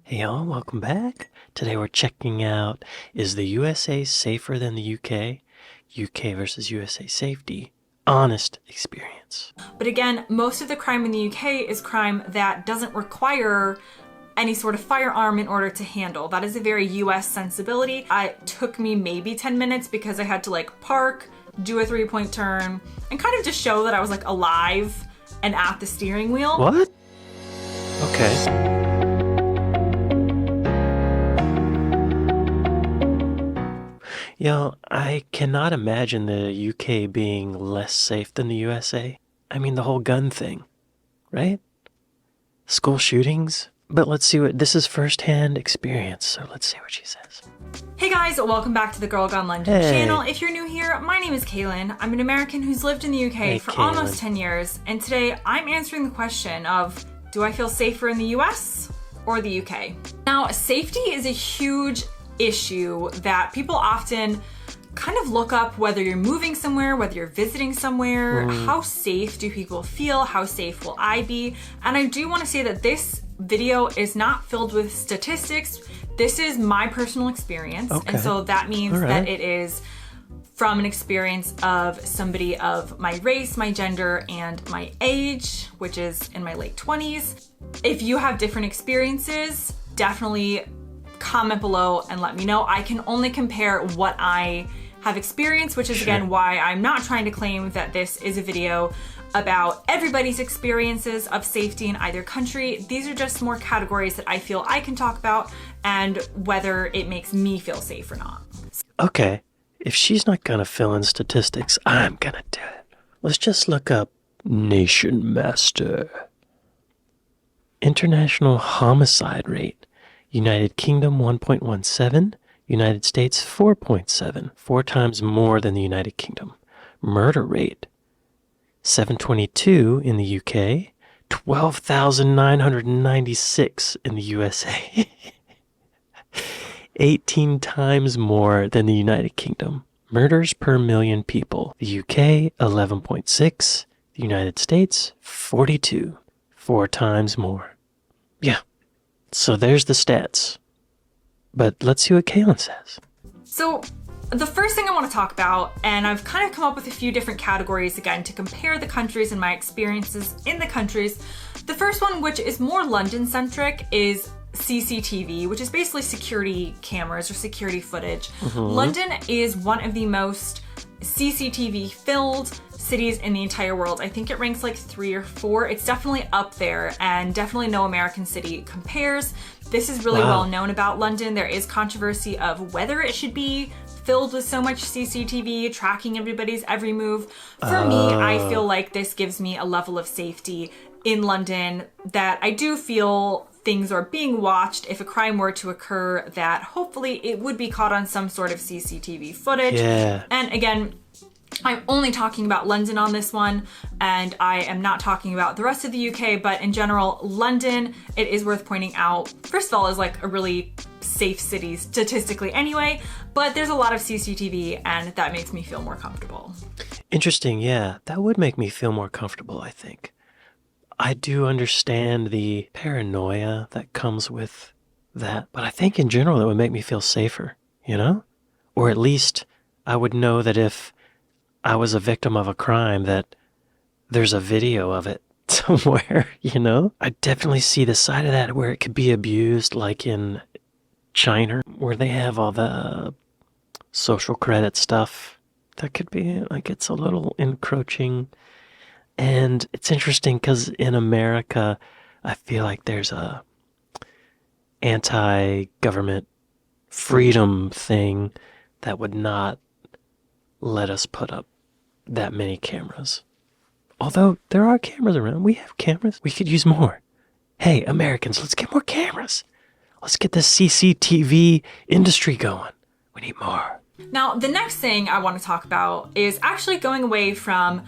Hey y'all, welcome back. Today we're checking out, is the USA safer than the UK? UK versus USA safety. Honest experience. But again, most of the crime in the UK is crime that doesn't require any sort of firearm in order to handle. That is a very US sensibility. It took me maybe 10 minutes because I had to park, do a 3-point turn, and kind of just show that I was alive and at the steering wheel. What? Okay. Yo, I cannot imagine the UK being less safe than the USA. I mean, the whole gun thing, right? School shootings. But let's see this is first-hand experience, so let's see what she says. Hey guys, welcome back to the Girl Gone London channel. If you're new here, my name is Kaylin. I'm an American who's lived in the UK for almost 10 years, and today I'm answering the question of, do I feel safer in the US or the UK? Now, safety is a huge issue that people often kind of look up, whether you're moving somewhere, whether you're visiting somewhere. How safe do people feel? How safe will I be? And I do want to say that this video is not filled with statistics. This is my personal experience. Okay. And so that means that it is from an experience of somebody of my race, my gender, and my age, which is in my late 20s. If you have different experiences, definitely comment below and let me know. I can only compare what I have experienced, which is again why I'm not trying to claim that this is a video about everybody's experiences of safety in either country. These are just more categories that I feel I can talk about and whether it makes me feel safe or not. Okay, if she's not gonna fill in statistics, I'm gonna do it. Let's just look up Nation Master. International homicide rate. United Kingdom 1.17, United States 4.7, 4 times more than the United Kingdom. Murder rate 722 in the UK, 12,996 in the USA. 18 times more than the United Kingdom. Murders per million people. The UK 11.6, the United States 42, 4 times more. Yeah. So there's the stats. But let's see what Kaylin says. So the first thing I want to talk about, and I've kind of come up with a few different categories again to compare the countries and my experiences in the countries. The first one, which is more London-centric, is CCTV, which is basically security cameras or security footage. London is one of the most CCTV-filled cities in the entire world. I think it ranks 3 or 4. It's definitely up there, and definitely no American city compares. This is really well known about London. There is controversy of whether it should be filled with so much CCTV, tracking everybody's every move. For me, I feel like this gives me a level of safety in London that I do feel things are being watched. If a crime were to occur, that hopefully it would be caught on some sort of CCTV footage. Yeah. And again, I'm only talking about London on this one, and I am not talking about the rest of the UK, but in general, London, it is worth pointing out, first of all, is a really safe city statistically anyway, but there's a lot of CCTV, and that makes me feel more comfortable. Interesting, yeah. That would make me feel more comfortable, I think. I do understand the paranoia that comes with that, but I think in general it would make me feel safer, Or at least I would know that if I was a victim of a crime, that there's a video of it somewhere, I definitely see the side of that where it could be abused, like in China, where they have all the social credit stuff. That could be, it's a little encroaching. And it's interesting because in America, I feel like there's a anti-government freedom thing that would not let us put up that many cameras. Although there are cameras around. We have cameras. We could use more. Hey, Americans, let's get more cameras. Let's get this CCTV industry going. We need more. Now, the next thing I want to talk about is actually going away from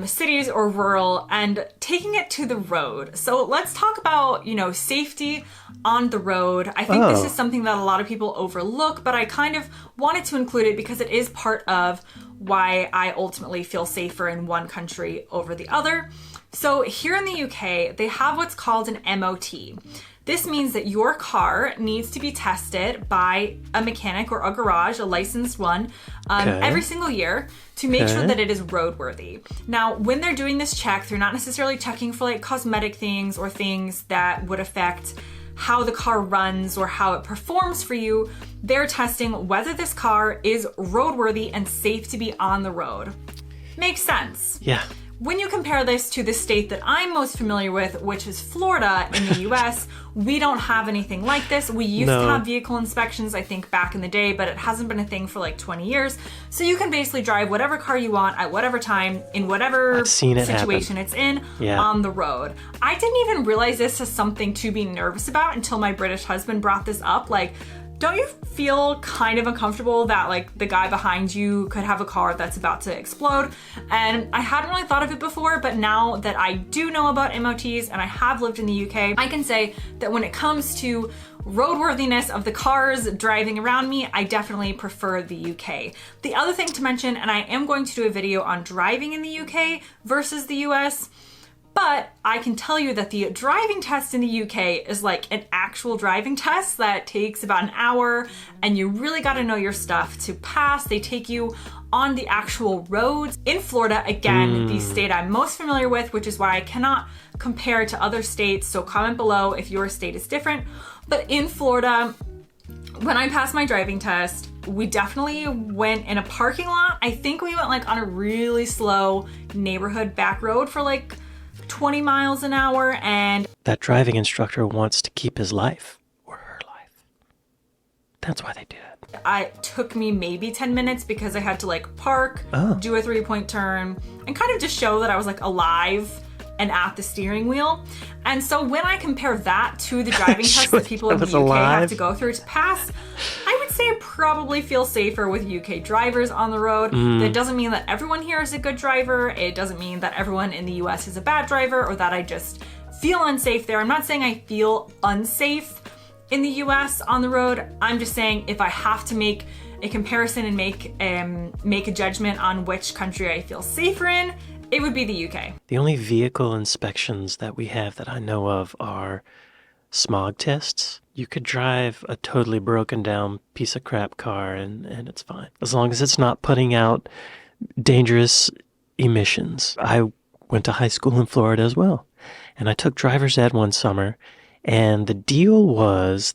cities or rural and taking it to the road. So let's talk about, safety on the road. I think this is something that a lot of people overlook, but I kind of wanted to include it because it is part of why I ultimately feel safer in one country over the other. So here in the UK, they have what's called an MOT. This means that your car needs to be tested by a mechanic or a garage, a licensed one, every single year to make sure that it is roadworthy. Now, when they're doing this check, they're not necessarily checking for like cosmetic things or things that would affect how the car runs or how it performs for you. They're testing whether this car is roadworthy and safe to be on the road. Makes sense. Yeah. When you compare this to the state that I'm most familiar with, which is Florida in the US, we don't have anything like this. We used to have vehicle inspections, I think, back in the day, but it hasn't been a thing for like 20 years. So you can basically drive whatever car you want at whatever time, in whatever situation it's in, on the road. I didn't even realize this as something to be nervous about until my British husband brought this up. Like, don't you feel kind of uncomfortable that like the guy behind you could have a car that's about to explode? And I hadn't really thought of it before, but now that I do know about MOTs and I have lived in the UK, I can say that when it comes to roadworthiness of the cars driving around me, I definitely prefer the UK. The other thing to mention, and I am going to do a video on driving in the UK versus the US, but I can tell you that the driving test in the UK is like an actual driving test that takes about an hour, and you really got to know your stuff to pass. They take you on the actual roads. In Florida, again, the state I'm most familiar with, which is why I cannot compare to other states, so comment below if your state is different. But in Florida, when I passed my driving test, we definitely went in a parking lot. I think we went like on a really slow neighborhood back road for like 20 miles an hour, and that driving instructor wants to keep his life or her life. That's why they do it. It took me maybe 10 minutes because I had to like park, do a 3-point turn, and kind of just show that I was like alive and at the steering wheel. And so when I compare that to the driving test that people in the UK have to go through to pass, I would say I probably feel safer with UK drivers on the road. That doesn't mean that everyone here is a good driver. It doesn't mean that everyone in the US is a bad driver or that I just feel unsafe there. I'm not saying I feel unsafe in the US on the road. I'm just saying if I have to make a comparison and make a judgment on which country I feel safer in, it would be the UK. The only vehicle inspections that we have that I know of are smog tests. You could drive a totally broken down piece of crap car and it's fine, as long as it's not putting out dangerous emissions. I went to high school in Florida as well, and I took driver's ed one summer, and the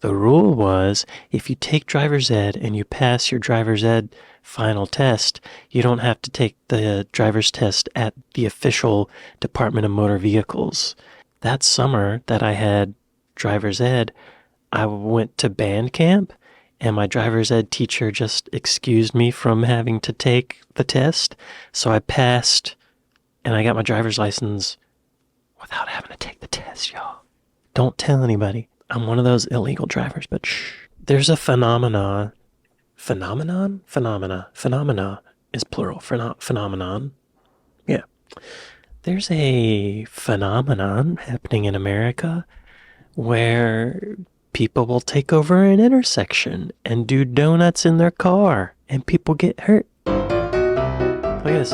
rule was, if you take driver's ed and you pass your driver's ed final test, you don't have to take the driver's test at the official Department of Motor Vehicles. That summer that I had driver's ed, I went to band camp, and my driver's ed teacher just excused me from having to take the test. So I passed, and I got my driver's license without having to take the test, y'all. Don't tell anybody. I'm one of those illegal drivers, but shh. There's a Phenomena is plural. Phenomenon. Yeah. There's a phenomenon happening in America where people will take over an intersection and do donuts in their car, and people get hurt. Look at this.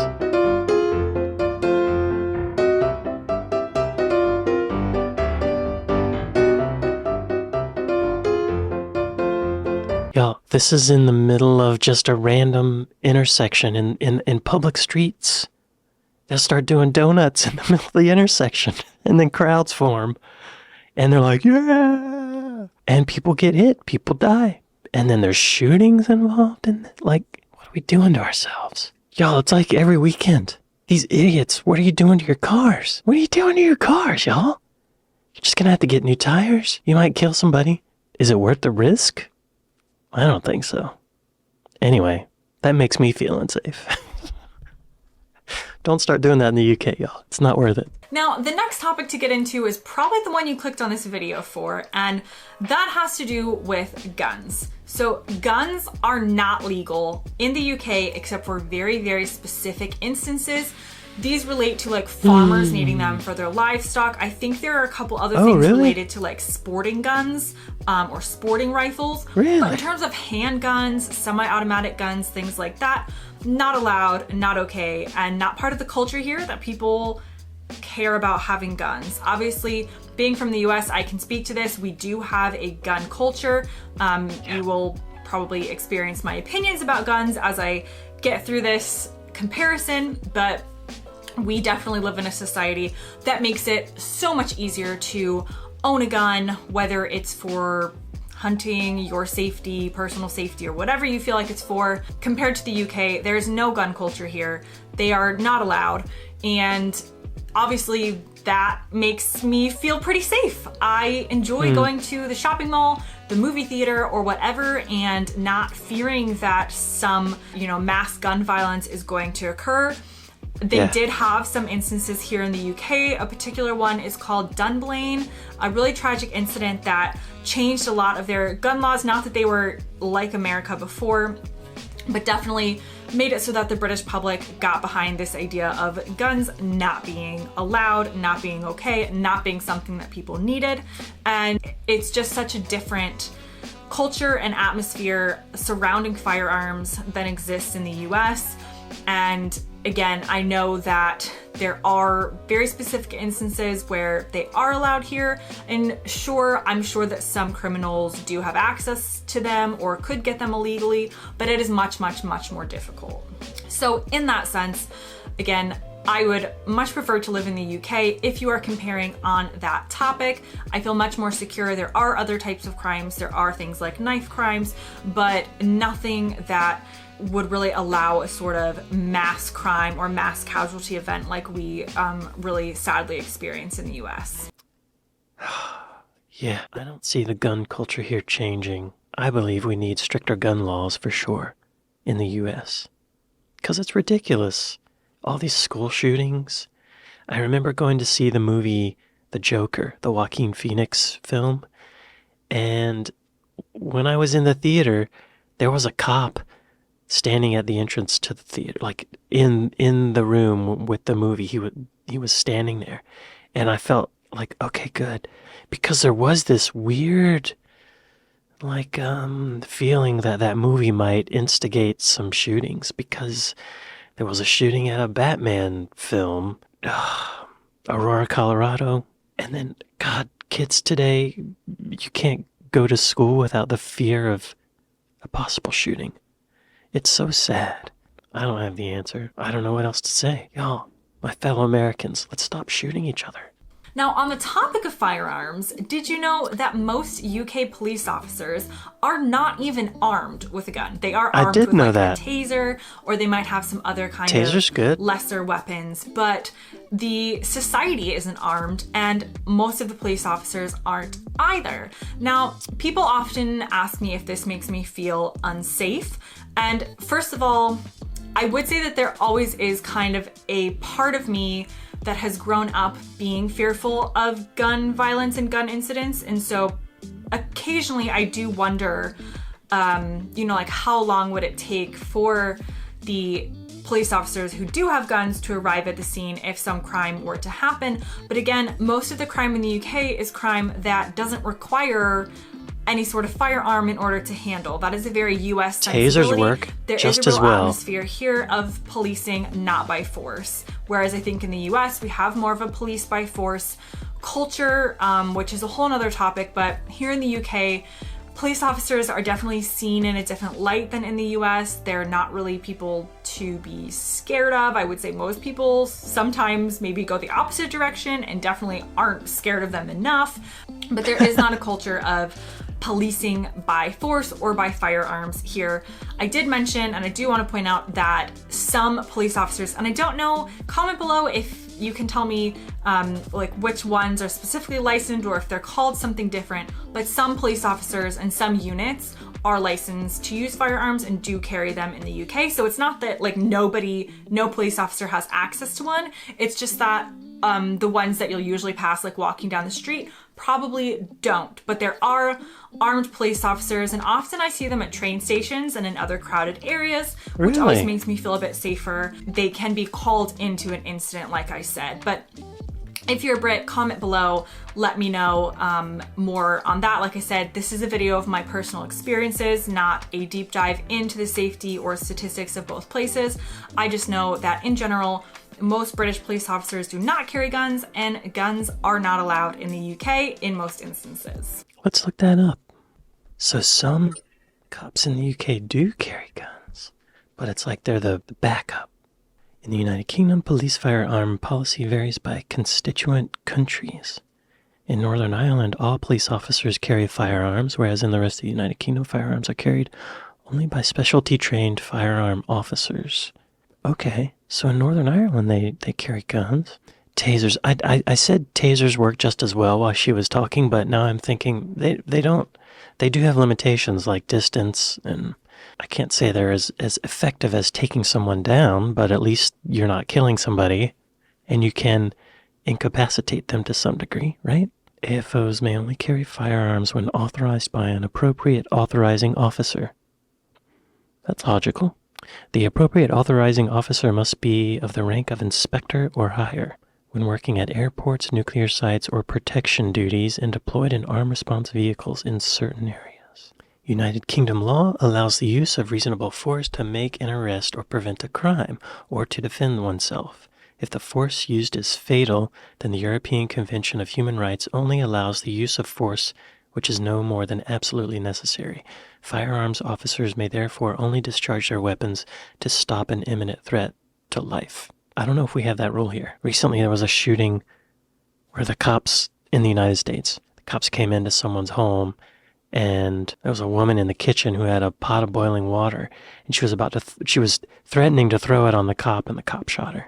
Y'all, this is in the middle of just a random intersection in public streets. They'll start doing donuts in the middle of the intersection, and then crowds form, and they're like, yeah! And people get hit, people die. And then there's shootings involved, and like, what are we doing to ourselves? Y'all, it's like every weekend. These idiots, what are you doing to your cars? What are you doing to your cars, y'all? You're just gonna have to get new tires. You might kill somebody. Is it worth the risk? I don't think so. Anyway, that makes me feel unsafe. Don't start doing that in the UK, y'all. It's not worth it. Now, the next topic to get into is probably the one you clicked on this video for, and that has to do with guns. So guns are not legal in the UK except for very, very specific instances. These relate to like farmers needing them for their livestock. I think there are a couple other things related to like sporting guns or sporting rifles. Really? But in terms of handguns, semi-automatic guns, things like that, not allowed, not okay, and not part of the culture here that people care about having guns. Obviously, being from the US, I can speak to this. We do have a gun culture. You will probably experience my opinions about guns as I get through this comparison, but we definitely live in a society that makes it so much easier to own a gun, whether it's for hunting, your safety, personal safety, or whatever you feel like it's for. Compared to the UK, there's no gun culture here. They are not allowed. And obviously that makes me feel pretty safe. I enjoy going to the shopping mall, the movie theater, or whatever, and not fearing that some, mass gun violence is going to occur. They did have some instances here in the UK. A particular one is called Dunblane, a really tragic incident that changed a lot of their gun laws. Not that they were like America before, but definitely made it so that the British public got behind this idea of guns not being allowed, not being okay, not being something that people needed. And it's just such a different culture and atmosphere surrounding firearms than exists in the US. And again, I know that there are very specific instances where they are allowed here, and sure, I'm sure that some criminals do have access to them or could get them illegally, but it is much, much, much more difficult. So in that sense, again, I would much prefer to live in the UK if you are comparing on that topic. I feel much more secure. There are other types of crimes. There are things like knife crimes, but nothing that would really allow a sort of mass crime or mass casualty event like we really sadly experience in the US. Yeah, I don't see the gun culture here changing. I believe we need stricter gun laws for sure in the US. Because it's ridiculous. All these school shootings. I remember going to see the movie The Joker, the Joaquin Phoenix film. And when I was in the theater, there was a cop standing at the entrance to the theater, like in the room with the movie. He was standing there, and I felt like, okay, good, because there was this weird, like, feeling that movie might instigate some shootings, because there was a shooting at a Batman film, Aurora, Colorado, and then, God, kids today, you can't go to school without the fear of a possible shooting. It's so sad. I don't have the answer. I don't know what else to say. Y'all, my fellow Americans, let's stop shooting each other. Now, on the topic of firearms, did you know that most UK police officers are not even armed with a gun? They are armed with like a taser, or they might have some other kind Taser's of good. lesser weapons, but the society isn't armed, and most of the police officers aren't either. Now, people often ask me if this makes me feel unsafe, and first of all, I would say that there always is kind of a part of me that has grown up being fearful of gun violence and gun incidents. And so occasionally I do wonder, like how long would it take for the police officers who do have guns to arrive at the scene if some crime were to happen. But again, most of the crime in the UK is crime that doesn't require any sort of firearm in order to handle. That is a very US sensibility. Tasers work there just is a real as well. atmosphere here of policing not by force. Whereas I think in the US, we have more of a police by force culture, which is a whole nother topic. But here in the UK, police officers are definitely seen in a different light than in the US. They're not really people to be scared of. I would say most people sometimes maybe go the opposite direction and definitely aren't scared of them enough. But there is not a culture of policing by force or by firearms here. I did mention, and I do want to point out, that some police officers, and I don't know, comment below if you can tell me like which ones are specifically licensed or if they're called something different, but some police officers and some units are licensed to use firearms and do carry them in the UK. So it's not that like no police officer has access to one. It's just that the ones that you'll usually pass like walking down the street probably don't. But there are armed police officers, and often I see them at train stations and in other crowded areas, which always makes me feel a bit safer. They can be called into an incident, like I said. But if you're a Brit, comment below, let me know more on that. Like I said, this is a video of my personal experiences, not a deep dive into the safety or statistics of both places. I just know that in general, Most British police officers do not carry guns, and guns are not allowed in the UK in most instances. Let's look that up. So some cops in the UK do carry guns, but it's like they're the backup. In the United Kingdom, police firearm policy varies by constituent countries. In Northern Ireland, all police officers carry firearms, whereas in the rest of the United Kingdom, firearms are carried only by specialty-trained firearm officers. Okay, so in Northern Ireland, they carry guns. Tasers. I said tasers work just as well while she was talking, but now I'm thinking they don't. They do have limitations like distance, and I can't say they're as effective as taking someone down, but at least you're not killing somebody, and you can incapacitate them to some degree, right? AFOs may only carry firearms when authorized by an appropriate authorizing officer. That's logical. The appropriate authorizing officer must be of the rank of inspector or higher when working at airports, nuclear sites, or protection duties and deployed in armed response vehicles in certain areas. United Kingdom law allows the use of reasonable force to make an arrest or prevent a crime, or to defend oneself. If the force used is fatal, then the European Convention of Human Rights only allows the use of force which is no more than absolutely necessary. Firearms officers may therefore only discharge their weapons to stop an imminent threat to life. I don't know if we have that rule here. Recently there was a shooting where the cops in the United States, the cops came into someone's home, and there was a woman in the kitchen who had a pot of boiling water, and she was threatening to throw it on the cop, and the cop shot her.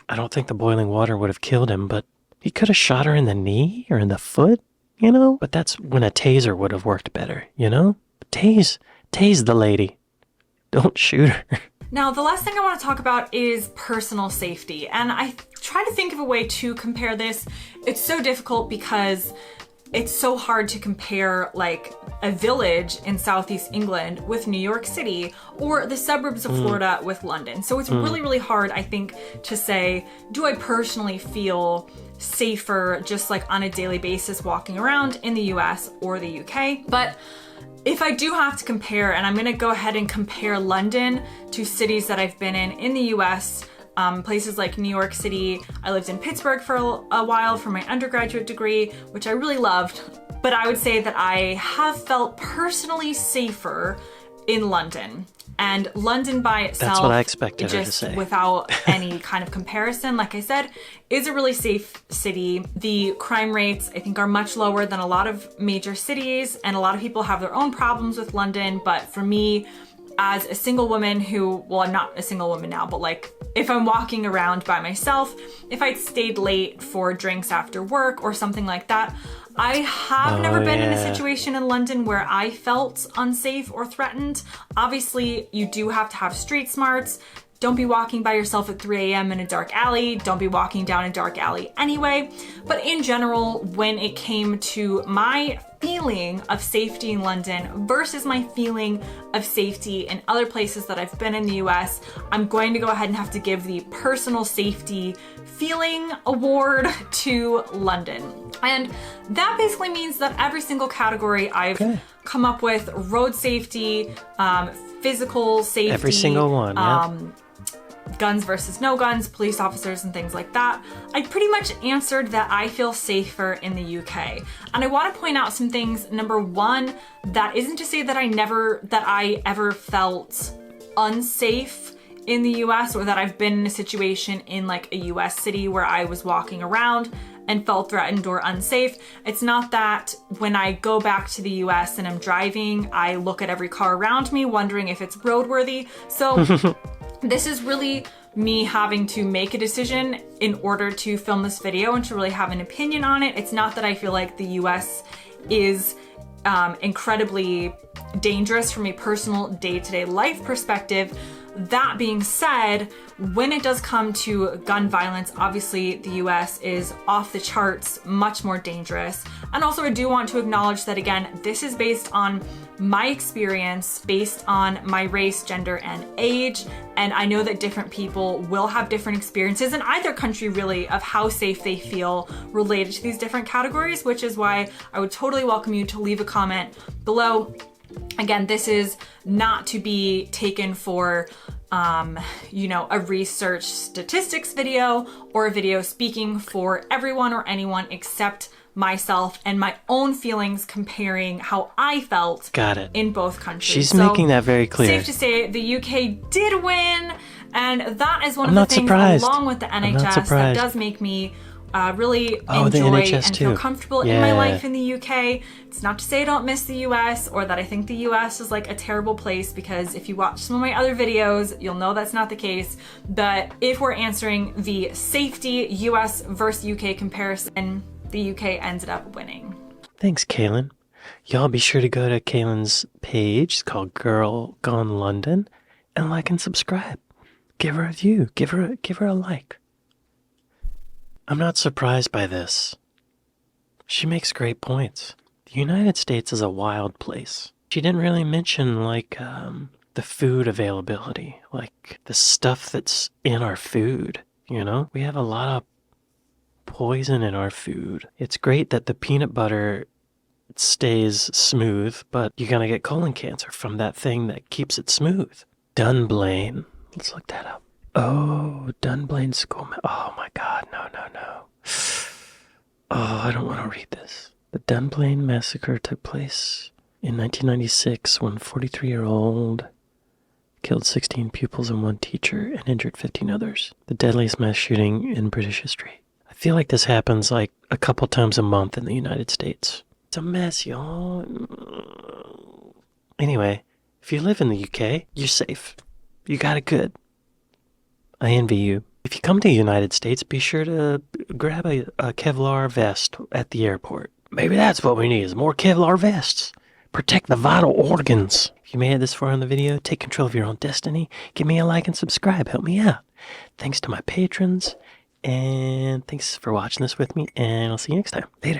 I don't think the boiling water would have killed him, but he could have shot her in the knee or in the foot, you know? But that's when a taser would have worked better, you know? Tase the lady. Don't shoot her. Now, the last thing I want to talk about is personal safety. And I try to think of a way to compare this. It's so difficult because it's so hard to compare like a village in Southeast England with New York City or the suburbs of Florida with London. So it's really, really hard, I think, to say, do I personally feel safer just like on a daily basis walking around in the US or the UK? But if I do have to compare, and I'm going to go ahead and compare London to cities that I've been in the US, places like New York City. I lived in Pittsburgh for a while for my undergraduate degree, which I really loved. But I would say that I have felt personally safer in London. And London by itself, that's what I expected her to say. Without any kind of comparison, like I said, is a really safe city. The crime rates, I think, are much lower than a lot of major cities, and a lot of people have their own problems with London. But for me, as a single woman who, well, I'm not a single woman now, but like if I'm walking around by myself, if I'd stayed late for drinks after work or something like that, I have never been in a situation in London where I felt unsafe or threatened. Obviously, you do have to have street smarts. Don't be walking by yourself at 3 a.m. in a dark alley. Don't be walking down a dark alley anyway. But in general, when it came to my feeling of safety in London versus my feeling of safety in other places that I've been in the US, I'm going to go ahead and have to give the personal safety feeling award to London. And that basically means that every single category I've come up with, road safety, physical safety, every single one, guns versus no guns, police officers and things like that, I pretty much answered that I feel safer in the UK. And I want to point out some things. Number one, that isn't to say that I ever felt unsafe in the US, or that I've been in a situation in like a US city where I was walking around and felt threatened or unsafe. It's not that when I go back to the US and I'm driving, I look at every car around me wondering if it's roadworthy. So this is really me having to make a decision in order to film this video and to really have an opinion on it. It's not that I feel like the US is incredibly dangerous from a personal day-to-day life perspective. That being said, when it does come to gun violence, obviously the US is off the charts, much more dangerous. And also I do want to acknowledge that, again, this is based on my experience, based on my race, gender, and age. And I know that different people will have different experiences in either country, really, of how safe they feel related to these different categories, which is why I would totally welcome you to leave a comment below. Again, this is not to be taken for a research statistics video or a video speaking for everyone or anyone except myself and my own feelings comparing how I felt in both countries. She's making that very clear. Safe to say the UK did win, and that is one of the things along with the NHS that does make me really enjoy and feel comfortable in my life in the UK. It's not to say I don't miss the US or that I think the US is like a terrible place, because if you watch some of my other videos, you'll know that's not the case. But if we're answering the safety US versus UK comparison, the UK ended up winning. Thanks, Kaylin. Y'all be sure to go to Kaylin's page. It's called Girl Gone London, and like and subscribe. Give her a view. Give her a like. I'm not surprised by this. She makes great points. The United States is a wild place. She didn't really mention, like, the food availability, like the stuff that's in our food, you know? We have a lot of poison in our food. It's great that the peanut butter stays smooth, but you're gonna get colon cancer from that thing that keeps it smooth. Dunblane. Let's look that up. Oh, Dunblane school. Oh my God, no. Oh, I don't want to read this. The Dunblane massacre took place in 1996 when 43-year-old killed 16 pupils and 1 teacher and injured 15 others. The deadliest mass shooting in British history. I feel like this happens like a couple times a month in the United States. It's a mess, y'all. Anyway, if you live in the UK, you're safe. You got it good. I envy you. If you come to the United States, be sure to grab a Kevlar vest at the airport. Maybe that's what we need, is more Kevlar vests. Protect the vital organs. If you made it this far in the video, take control of your own destiny. Give me a like and subscribe. Help me out. Thanks to my patrons. And thanks for watching this with me. And I'll see you next time. Later.